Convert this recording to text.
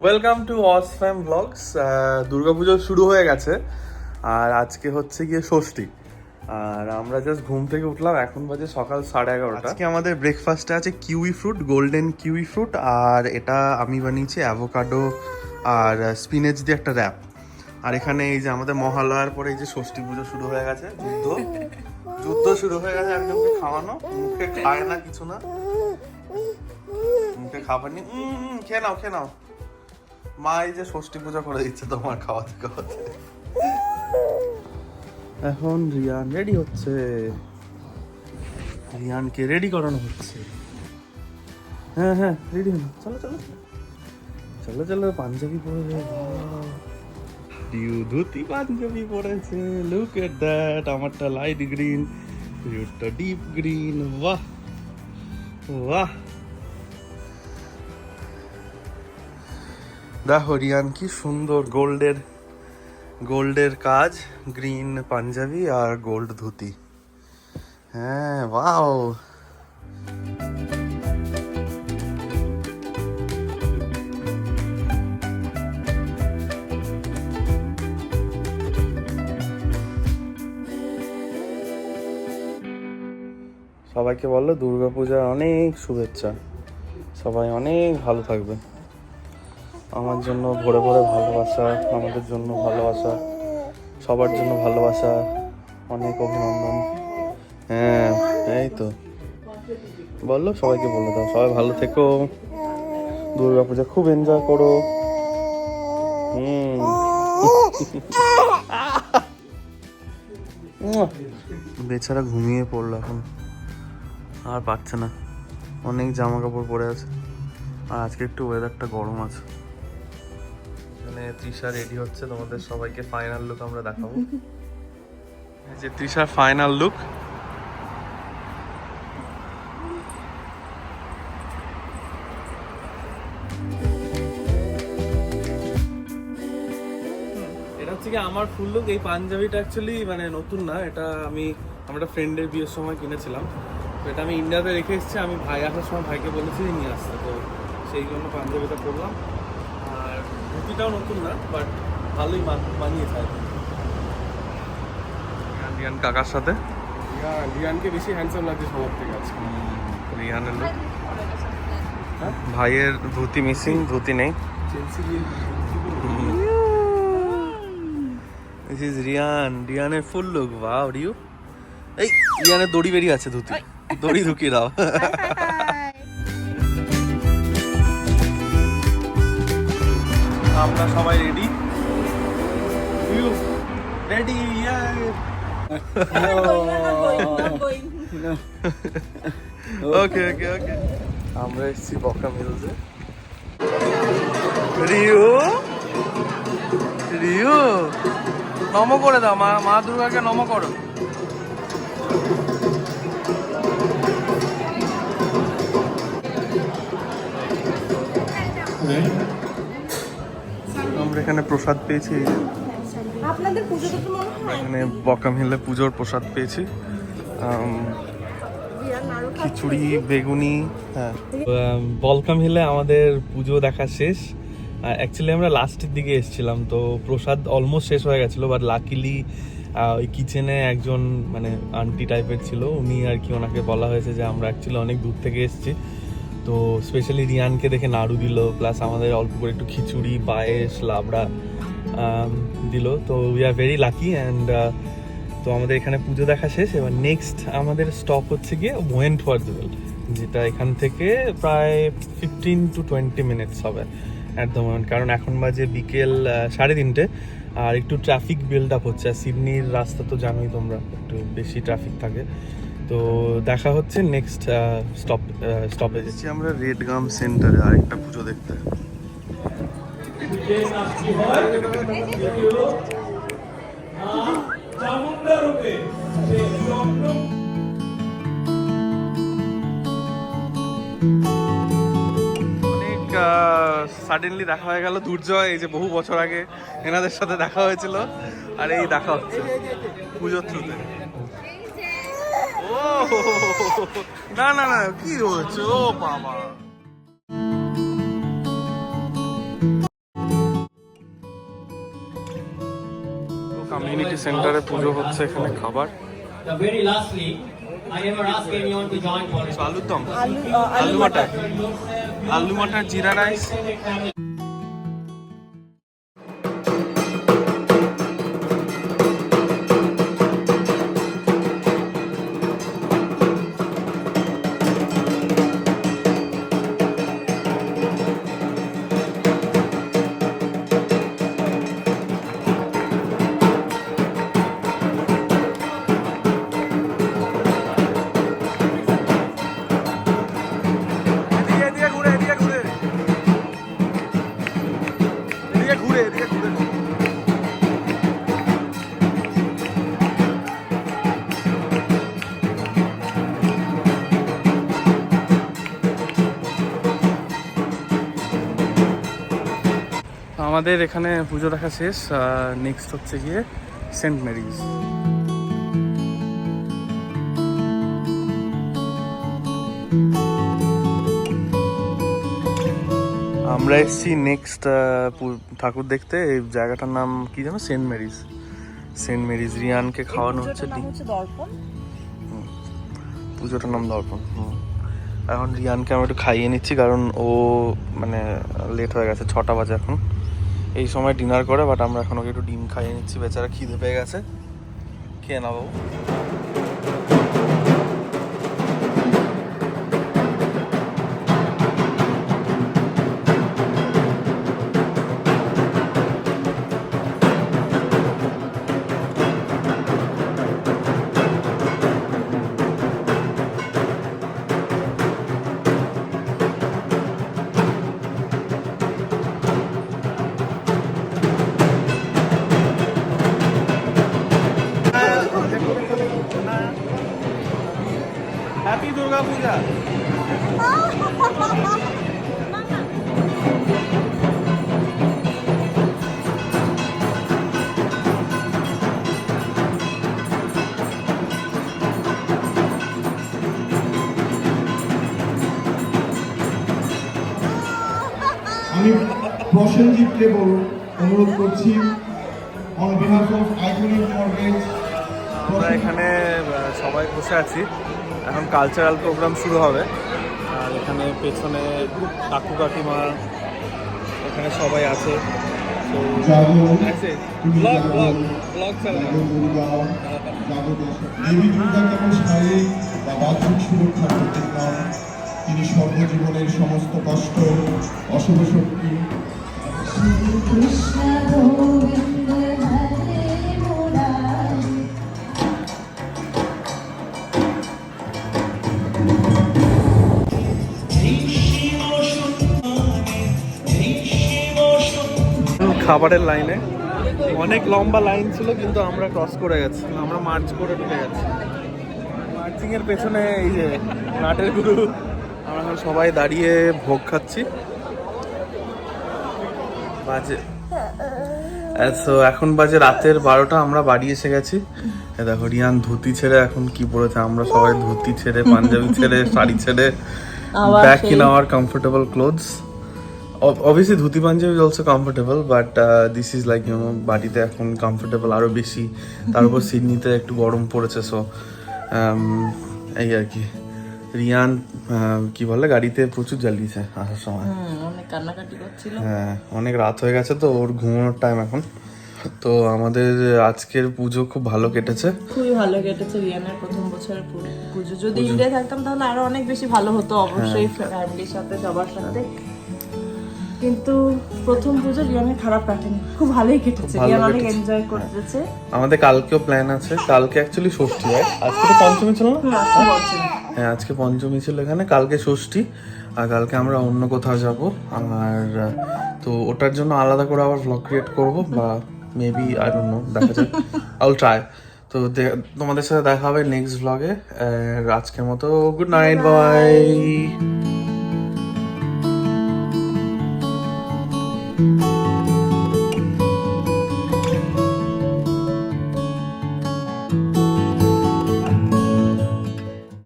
Welcome to অসফ্যাম blogs. Durga Puja শুরু হয়ে গেছে আর আজকে হচ্ছে গিয়ে ষষ্ঠী। আর আমরা জাস্ট ঘুম থেকে উঠলাম, এখন বাজে সকাল 11:30। আজকে আমাদের ব্রেকফাস্টে আছে kiwi fruit, golden kiwi fruit, আর এটা আমি বানিয়েছি অ্যাভোকাডো আর স্পিনেচ দিয়ে একটা র্যাপ। আর এখানে এই যে আমাদের মহালয়ার পরে এই যে ষষ্ঠী পুজো শুরু হয়ে গেছে, যুদ্ধ শুরু হয়ে গেছে। একজনকে খাওয়ানো, মুখে খায় না কিছু না, মুখে খাবার নি। খেয়ে নাও খেয়ে নাও। মা এই যে ষষ্ঠী পূজা করে দিচ্ছে তোমার খাওয়াতে খাওয়াতে। এখন রিয়ান রেডি হচ্ছে, রিয়ানকে রেডি করানো হচ্ছে। হ্যাঁ হ্যাঁ রেডি হন, চলো চলো চলো চলো। পাঞ্জাবি পরে ডিউ ধুতি পাঞ্জাবি পরেছে। লুক এট দ্যাট, আমারটা লাইট গ্রিন, ডিউটা ডিপ গ্রিন। বাহ বাহ, দেখো রিয়ান কি সুন্দর গোল্ডের কাজ, গ্রিন পাঞ্জাবি আর গোল্ড ধুতি। হ্যাঁ ওয়াও। সবাইকে বলো দুর্গাপূজার অনেক শুভেচ্ছা, সবাই অনেক ভালো থাকবে। আমার জন্য ভরে ভরে ভালোবাসা, আমাদের জন্য ভালোবাসা, সবার জন্য ভালোবাসা, অনেক অভিনন্দন। হ্যাঁ এই তো বললো, সবাইকে বলে দাও সবাই ভালো থেকো, দুর্গাপূজা খুব এনজয় করো। বেচারা ঘুমিয়ে পড়লো এখন, আর পারছে না, অনেক জামা কাপড় পরে আছে। আর আজকে একটু ওয়েদারটা গরম আছে। এখানে তৃষা রেডি হচ্ছে, তোমাদের সবাইকে ফাইনাল লুক আমরা দেখাবো। এই যে তৃষার ফাইনাল লুক। এটা হচ্ছে কি আমার ফুল লুক। এই পাঞ্জাবিটা অ্যাকচুয়ালি মানে নতুন না, এটা আমি আমার একটা ফ্রেন্ডের বিয়ের সময় কিনেছিলাম। তো এটা আমি ইন্ডিয়াতে রেখে এসেছি, আমি ভাই আসার সময় ভাইকে বলেছি নিয়ে আসতে, তো সেই জন্য পাঞ্জাবিটা পরলাম। আর ধুতিটাও নতুন না, বাট ভালোই মানিয়েছে আর কি। রিয়ান কাকার সাথে, রিয়ানকে বেশি হ্যান্ডসাম লাগছে সবার থেকে আজকে। রিয়ানের লুক। ভাইয়ের ধুতি মিসিং, ধুতি নেই। দিস ইজ রিয়ানের ফুল লুক। ওয়াও রিউ, এই রিয়ানের দড়ি বেরিয়ে আছে, ধুতি দড়ি ঢুকিয়ে দাও। আমরা সবাই রেডি, রেডি। ওকে ওকে ওকে, আমরা এসেছি বকরাম হিলসে। রিউ রিউ নম করে দাও, মা দুর্গাকে নম করো। আমরা এখানে প্রসাদ পেয়েছি, আপনাদের পুজো তো মনে হয় এখানে বকরাম হিলে পুজোর প্রসাদ পেয়েছি। খিচুড়ি, বেগুনি। হ্যাঁ, বলকাম হিলে আমাদের পুজো দেখা শেষ। অ্যাকচুয়ালি আমরা লাস্টের দিকে এসেছিলাম, তো প্রসাদ অলমোস্ট শেষ হয়ে গেছিলো, বাট লাকিলি ওই কিচেনে একজন মানে আন্টি টাইপের ছিল, উনি আর কি, ওনাকে বলা হয়েছে যে আমরা অ্যাকচুয়ালি অনেক দূর থেকে এসেছি, তো স্পেশালি রিয়ানকে দেখে নাড়ু দিল, প্লাস আমাদের অল্প করে একটু খিচুড়ি, পায়েস, লাবড়া দিল। তো we are very lucky. And তো আমাদের এখানে পুজো দেখা শেষ। এবার নেক্সট আমাদের স্টপ হচ্ছে গিয়ে ওয়েন্টওয়ার্থভিল, যেটা এখান থেকে প্রায় 15 to 20 মিনিটস হবে অ্যাট দ্য মোমেন্ট, কারণ এখন বাজে বিকেল 3:30 আর একটু ট্রাফিক বিল্ড আপ হচ্ছে। আর সিডনির রাস্তা তো জানোই তোমরা, একটু বেশি ট্রাফিক থাকে। তো দেখা হচ্ছে নেক্সট স্টপেজে। আমরা রেড গাম সেন্টারে আরেকটা পুজো দেখতে। অনেক সাডেনলি দেখা হয়ে গেল দুর্জয়, এই যে বহু বছর আগে এনাদের সাথে দেখা হয়েছিল, আর এই দেখা হচ্ছে পুজোর থ্রুতে। ও না না না, কি হচ্ছে ও বাবা। অ্যাক্টিভিটি সেন্টারে পুজো হচ্ছে, এখানে খাবার। The very lastly, I never ask anyone to join politics. আলুর দম, আলু আলু মাটার, আলু মাটার, জিরা রাইস। এদিকে ঘুরে, এদিকে ঘুরে, এদিকে ঘুরে, এদিকে ঘুরে। আমাদের এখানে পুজো দেখা শেষ। নেক্সট হচ্ছে গিয়ে সেন্ট মেরিজ। আমরা এসেছি নেক্সট ঠাকুর দেখতে। এই জায়গাটার নাম কি জানো? Saint Mary's. Saint Mary's. রিয়ানকে খাওয়ানো হচ্ছে নাম হচ্ছে দর্পণ। পুজোটার নাম দর্পণ। এখন রিয়ানকে আমরা একটু খাইয়ে নিচ্ছি, কারণ ও মানে লেট হয়ে গেছে, 6টা বাজে এখন। এই সময় ডিনার করে, বাট আমরা এখন ওকে একটু ডিম খাইয়ে নিচ্ছি। বেচারা খিদে পেয়ে গেছে, খেয়ে না বাবু। হ্যাপি দুর্গা পূজা। আমি প্রসেনজিৎকে অনুরোধ করছি on behalf of iconic mortgage. আমরা এখানে সবাই বসে আছি, এখন কালচারাল প্রোগ্রাম শুরু হবে। আর এখানে পেছনে কাকু কাকিমা এখানে সবাই আছে। দেবী দুর্গা কেবল শারীরিক বা বাহ্যিক সুরক্ষার প্রতীক নন, তিনি সর্বজীবনের সমস্ত কষ্ট, অশুভ শক্তি খাবারের লাইনে অনেক লম্বা লাইন ছিল, কিন্তু আমরা ক্রস করে গেছি, আমরা মার্চ করে ঢুকে গেছি। মার্চিং এর পেছনে এই যে নাটের গুরু, আমরা এখন সবাই দাঁড়িয়ে ভোগ খাচ্ছি। বাজে এখন বাজে রাতের 12টা, আমরা বাড়ি এসে গেছি। দেখো রিয়ান ধুতি ছেড়ে এখন কি পরেছে, আমরা সবাই ধুতি ছেড়ে, পাঞ্জাবি ছেড়ে, শাড়ি ছেড়ে, back in our comfortable clothes. Obviously dhoti Punjabi is also comfortable, but this is like বাড়িতে এখন কমফোর্টেবল আরো বেশি। তার উপর সিডনিতে একটু গরম পড়েছে, সো এই আর কি। রিয়ান কি বলে, গাড়িতে প্রচুর জ্বালিয়েছে আসার সময়, অনেক কান্নাকাটি করছিল। হ্যাঁ অনেক রাত হয়ে গেছে, তো ওর ঘুমানোর টাইম এখন। তো আমাদের আজকের পুজো খুব ভালো কেটেছে, খুবই ভালো কেটেছে। রিয়ানের প্রথম বছরের পুজো। যদি ইন্ডিয়া থাকতাম তাহলে আরো অনেক বেশি ভালো হতো, অবশ্যই ফ্যামিলির সাথে, সবার সাথে। কিন্তু প্রথম পুজো রিয়ানের খারাপ কাটেনি, খুব ভালোই কেটেছে। রিয়ান অনেক এনজয় করতেছে। আমাদের কালকেও প্ল্যান আছে। কালকে অ্যাকচুয়ালি ষষ্ঠী হয়, আজকে তো পঞ্চমী ছিল না? হ্যাঁ আজকে পঞ্চমী ছিল এখানে, কালকে ষষ্ঠী। আর কালকে আমরা অন্য কোথাও যাব। আর তো ওটার জন্য আলাদা করে আবার ভ্লগ ক্রিয়েট করব, বা মেবি আই ডোন্ট নো, দেখা যাক, আই উইল ট্রাই। তো তোমাদের সাথে দেখা হবে নেক্সট ভ্লগে। আজকের মতো গুড নাইট, বাই।